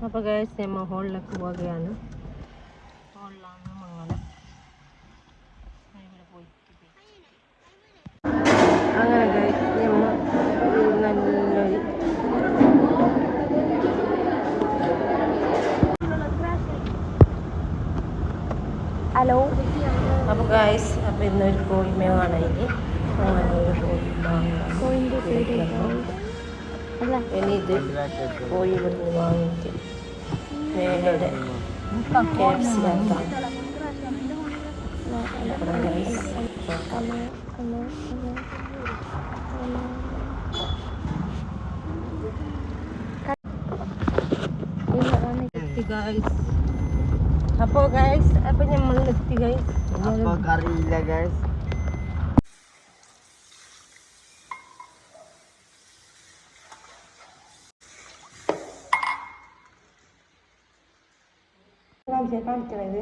അപ്പോൾ ഗൈസ് നമ്മൾ ഹോളിലേക്ക് പോവുകയാണ്. ഹോളിലാണ് മംഗലം. അങ്ങനെ ഗൈസ് നമ്മൾ നല്ലൊരു ഹലോ. അപ്പോൾ ഗൈസ് അപ്പോൾ ഇന്നൊരു കോഴിമേ കാണാൻ അങ്ങനെ ഒരു കോഴിൻ്റെ പേര് ഇനി ഇത് കോഴി ഇവിടുന്ന് വാങ്ങിയിട്ട് മേലെ ക്യാപ്സിലാക്കാം. അപ്പോൾ ഗൈസ് അപ്പോൾ നമ്മൾ എത്തി ഗൈസ്. കറിയില്ല ഗൈസ്. കാണിച്ചത്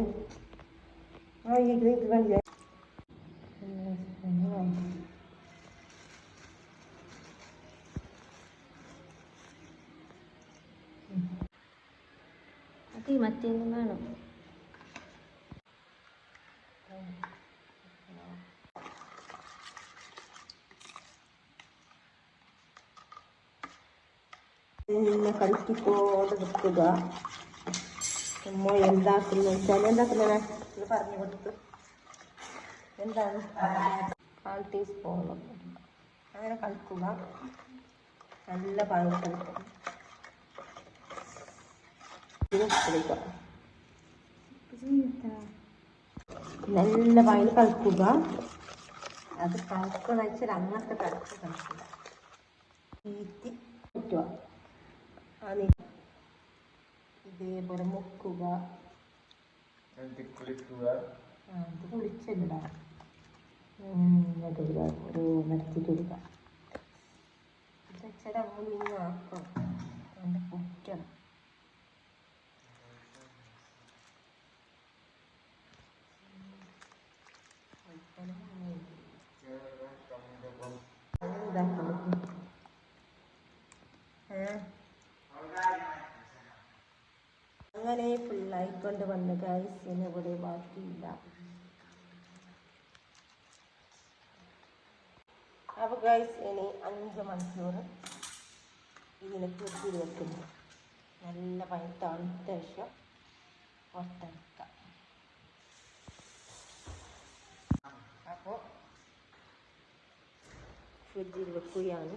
ഇത് കാണിച്ചത് അത് മറ്റേന്നും വേണം. കളിപ്പിക്കോട് നിൽക്കുക. അമ്മ എന്താക്കുന്ന വെച്ചാൽ എന്താക്കുന്ന പറഞ്ഞു കൊടുത്ത് എന്താണ് 1/4 ടീസ്പൂൺ അങ്ങനെ കളിക്കുക. നല്ല പാൽ കളിക്കുക. നല്ല പാൽ കളിക്കുക. അത് കളിക്കുക വെച്ചാൽ അങ്ങനത്തെ കളിക്കുക തീറ്റി പറ്റുക. ഇതേപോലെ മുക്കുക. അത് കുളിച്ചില്ല ഒരു നടത്തിയിട്ട് കൊടുക്കുക. വെച്ചാൽ അങ്ങനെ ആക്കണം. നല്ല കുറ്റണം. അങ്ങനെ ഫുള്ളായിക്കൊണ്ട് വന്ന് ഗൈസ്. ഇനി ഇവിടെ ബാക്കിയില്ല. അപ്പോൾ ഗൈസ് ഇനി 5 മണിക്കൂർ ഇതിനെ ഫ്രിഡ്ജിൽ വെക്കുന്നു. നല്ല തണുത്ത ശേഷം പുറത്തെടുക്കാം. അപ്പോൾ ഫ്രിഡ്ജിൽ വെക്കുകയാണ്.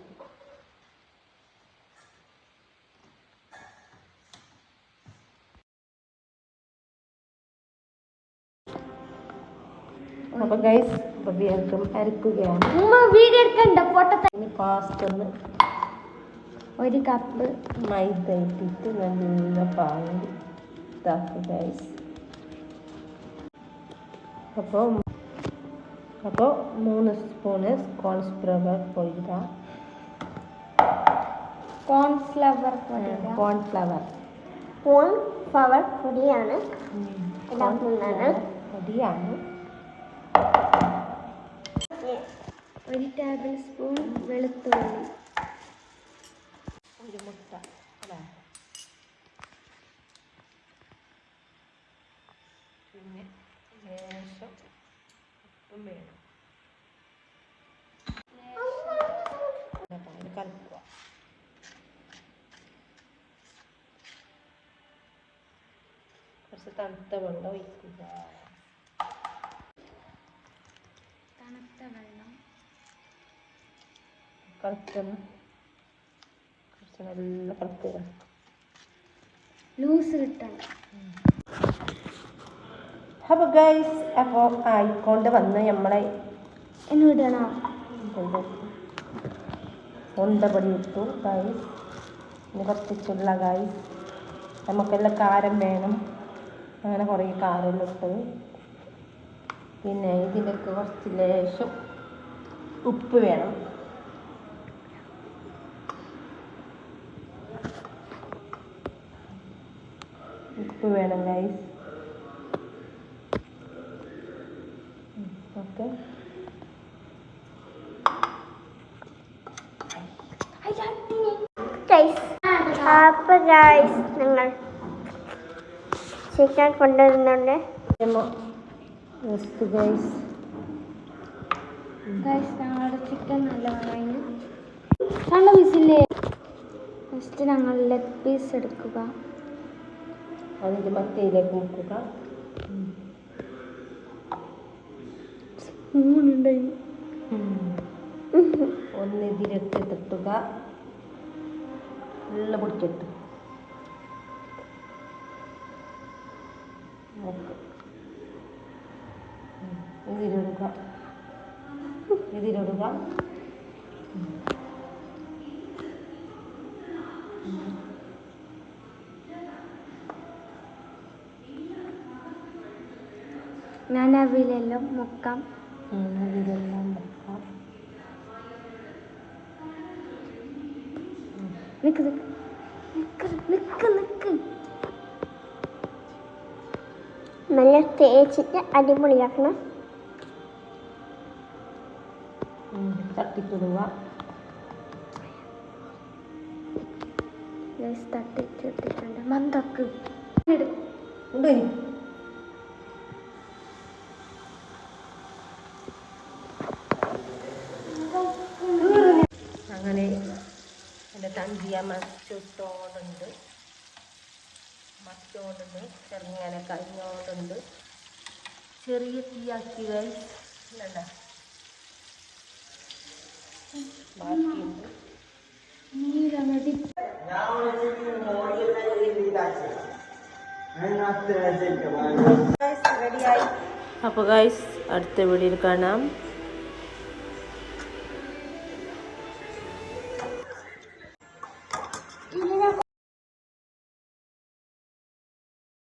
അപ്പോൾ ഗൈസ് വേഗം അരക്കുകയാണ്. വീഡിയോ എടുക്കണ്ട പൊട്ട. ഇനി ഫാസ്റ്റ് ഒന്ന് 1 കപ്പ് മൈദ ഇട്ടിട്ട് നല്ല പാല് ഇതാക്കുക ഗൈസ്. അപ്പോൾ 3 സ്പൂണ് കോൺഫ്ലവർ പൊടിക. കോൺഫ്ലവർ പൊടിയാണ്. പൊടിയാണ്. 1 ടേബിൾ സ്പൂൺ വെളുത്തുള്ളി. 1 മുട്ട അല്ലേ. പിന്നെ ലേശം ഉപ്പും വേണം. കലക്കുക. കുറച്ച് തണുത്ത വെള്ളം ഒഴിക്കുക. കളിക്കണം. കുറച്ച് നല്ല കളിക്കുക. ലൂസ് കിട്ടണം. അപ്പോൾ ഗൈസ് അപ്പോൾ ആയിക്കൊണ്ട് വന്ന് നമ്മളെ എന്നിടണം. ഉണ്ടപൊടി ഇട്ടു ഗൈസ്. ഇനി കുറച്ചുള്ള ഗൈസ്. നമുക്കെല്ലാം കാരം വേണം. അങ്ങനെ കുറേ കാരെല്ലാം ഇട്ടു. പിന്നെ ഇതിലേക്ക് കുറച്ച് ലേശം ഉപ്പ് വേണം. ഉപ്പ് വേണം ഗൈസ്. ഓക്കെ. അപ്പോൾ ഗൈസ് ഞങ്ങൾ ചിക്കൻ കൊണ്ടുവരുന്നുണ്ട്. ഗൈസ് ഞങ്ങളുടെ ചിക്കൻ നല്ലതാണ്. നല്ല പീസില്ലേ? ഫസ്റ്റ് ഞങ്ങൾ ലെഗ് പീസ് എടുക്കുക. അതിൻ്റെ മറ്റേതിലേക്ക് മുക്കുക. ഒന്ന് ഇതിലേക്ക് തട്ടുക. നല്ല പൊടിച്ചിട്ട് ഇതിലിടുക. ഞാൻ അവിലെല്ലാം മുക്കാം. ഇതിലെല്ലാം മുക്കാം. നിക്ക് നല്ല തേച്ചിട്ട് അടിപൊളിയാക്കണം. തട്ടിക്കിടുക. തട്ടിച്ചിട്ടിട്ടുണ്ട്. മന്ദക്ക് ഉണ്ടോ ഇനി? അങ്ങനെ എൻ്റെ തഞ്ചിയ മറ്റോണ്ടുണ്ട്, ചെറുങ്ങനെ കഴിഞ്ഞോണ്ടുണ്ട്. ചെറിയ തീയാക്കി വേണ്ട ബാക്കിയുണ്ട്. റെഡിയായി. അപ്പോൾ ഗൈസ് അടുത്ത വീഡിയോയിൽ കാണാം.